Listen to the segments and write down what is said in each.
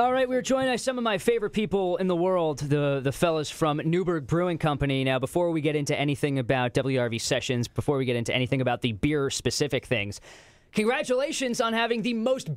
All right, we're joined by some of my favorite people in the world, the fellas from Newburgh Brewing Company. Now, before we get into anything about WRV sessions, before we get into anything about the beer-specific things, congratulations on having the most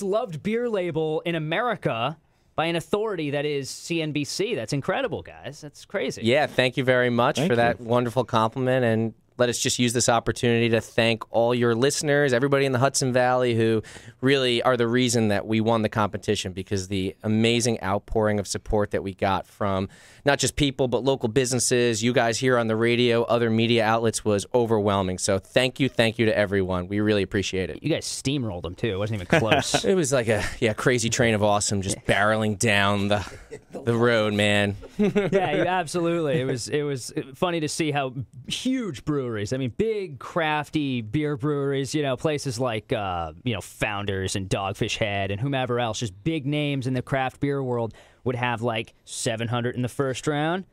loved beer label in America by an authority that is CNBC. That's incredible, guys. That's crazy. Yeah, thank you very much for that wonderful compliment, and let us just use this opportunity to thank all your listeners, everybody in the Hudson Valley who really are the reason that we won the competition, because the amazing outpouring of support that we got from not just people but local businesses, you guys here on the radio, other media outlets was overwhelming. So thank you to everyone. We really appreciate it. You guys steamrolled them, too. It wasn't even close. It was like a crazy train of awesome just barreling down the road, man. Yeah, absolutely. It was funny to see how huge breweries, I mean, big, crafty beer breweries, places like, Founders and Dogfish Head and whomever else, just big names in the craft beer world would have like 700 in the first round,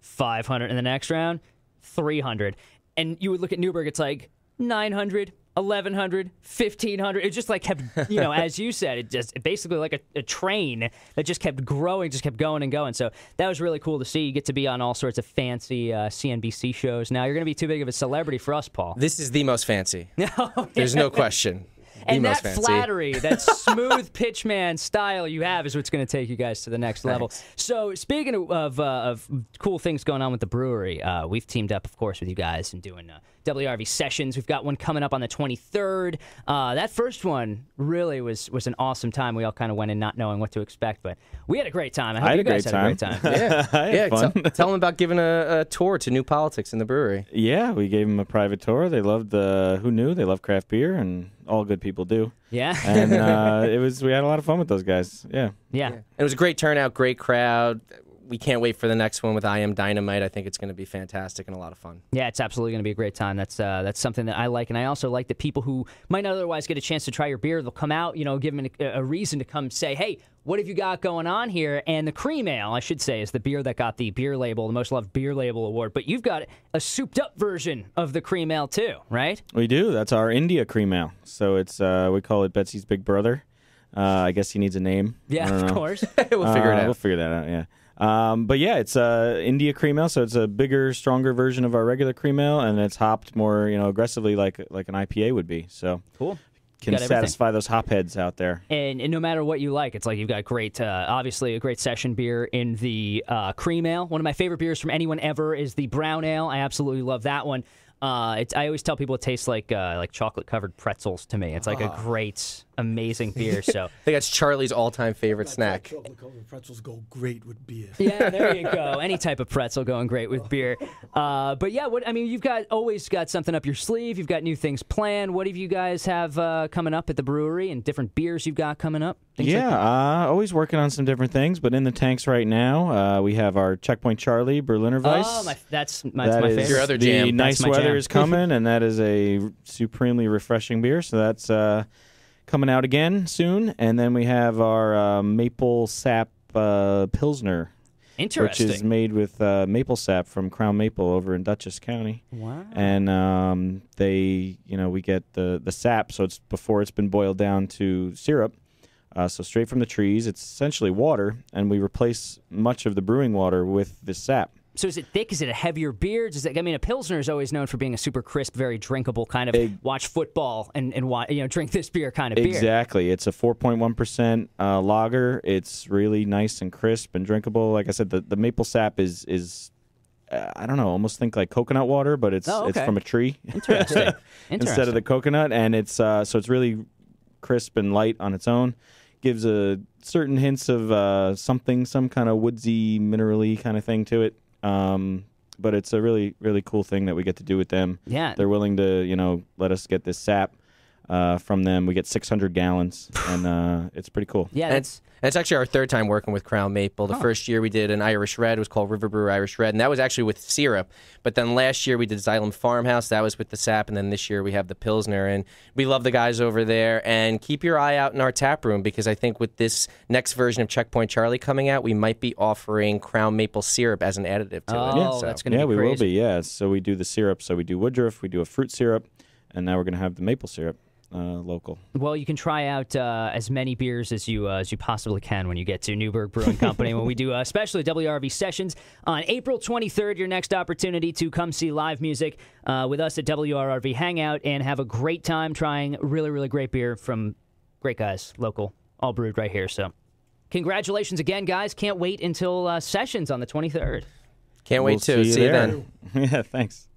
500 in the next round, 300. And you would look at Newburgh, it's like 900, 1,100, 1,500. It just like kept, as you said, it just basically like a train that just kept growing, just kept going and going. So that was really cool to see. You get to be on all sorts of fancy CNBC shows. Now, you're going to be too big of a celebrity for us, Paul. This is the most fancy. There's no question. And that flattery, that smooth pitchman style you have is what's going to take you guys to the next level. So speaking of cool things going on with the brewery, we've teamed up, of course, with you guys and doing WRV sessions. We've got one coming up on the 23rd. That first one really was an awesome time. We all kind of went in not knowing what to expect, but we had a great time. I hope you guys had a great time. Yeah, fun. Tell them about giving a tour to New Politics in the brewery. Yeah, we gave them a private tour. They loved who knew? They love craft beer, and all good people do. Yeah. And we had a lot of fun with those guys. Yeah. It was a great turnout, great crowd. We can't wait for the next one with I Am Dynamite. I think it's going to be fantastic and a lot of fun. Yeah, it's absolutely going to be a great time. That's something that I like, and I also like that people who might not otherwise get a chance to try your beer, they'll come out, give them a reason to come say, hey, what have you got going on here? And the Cream Ale, I should say, is the beer that got the beer label, the most loved beer label award. But you've got a souped-up version of the Cream Ale too, right? We do. That's our India Cream Ale. So it's we call it Betsy's Big Brother. I guess he needs a name. Yeah, of course. We'll figure it out. We'll figure that out, yeah. But yeah, it's India Cream Ale, so it's a bigger, stronger version of our regular Cream Ale, and it's hopped more, aggressively like an IPA would be. So cool. Can satisfy those hop heads out there. And no matter what you like, it's like you've got great, obviously a great session beer in the Cream Ale. One of my favorite beers from anyone ever is the Brown Ale. I absolutely love that one. I always tell people it tastes like chocolate-covered pretzels to me. It's like a great, amazing beer. So I think that's Charlie's all-time favorite snack. Chocolate-covered pretzels go great with beer. Yeah, there you go. Any type of pretzel going great with beer. But yeah, you've always got something up your sleeve. You've got new things planned. What do you guys have coming up at the brewery, and different beers you've got coming up? Always working on some different things, but in the tanks right now, we have our Checkpoint Charlie Berliner Weiss. Oh, that's my favorite. Your other jam. The nice weather is coming, and that is a supremely refreshing beer, so that's coming out again soon. And then we have our maple sap Pilsner. Interesting. Which is made with maple sap from Crown Maple over in Dutchess County. Wow. And we get the sap, so it's before it's been boiled down to syrup. So straight from the trees, it's essentially water, and we replace much of the brewing water with this sap. So is it thick? Is it a heavier beer? A Pilsner is always known for being a super crisp, very drinkable kind of watch football and drink this beer kind of beer. Exactly. It's a 4.1% lager. It's really nice and crisp and drinkable. Like I said, the maple sap is I don't know, almost think like coconut water, but it's from a tree. Interesting. Instead of the coconut, and it's so it's really crisp and light on its own. Gives a certain hints of some kind of woodsy, minerally kind of thing to it. But it's a really, really cool thing that we get to do with them. Yeah. They're willing to, let us get this sap from them. We get 600 gallons, and it's pretty cool. Yeah, it's actually our third time working with Crown Maple. The first year we did an Irish Red. It was called River Brew Irish Red, and that was actually with syrup. But then last year we did Xylem Farmhouse. That was with the sap, and then this year we have the Pilsner. And we love the guys over there. And keep your eye out in our tap room, because I think with this next version of Checkpoint Charlie coming out, we might be offering Crown Maple syrup as an additive to it. Oh, that's going to be crazy. Yeah, we will be, yeah. So we do the syrup. So we do Woodruff, we do a fruit syrup, and now we're going to have the maple syrup. local. Well, you can try out as many beers as you possibly can when you get to Newburgh Brewing Company when we do especially WRRV sessions on April 23rd. Your next opportunity to come see live music with us at WRRV Hangout and have a great time trying really, really great beer from great guys, local, all brewed right here. So congratulations again, guys. Can't wait until sessions on the 23rd. Can't wait to see you then. Yeah, thanks.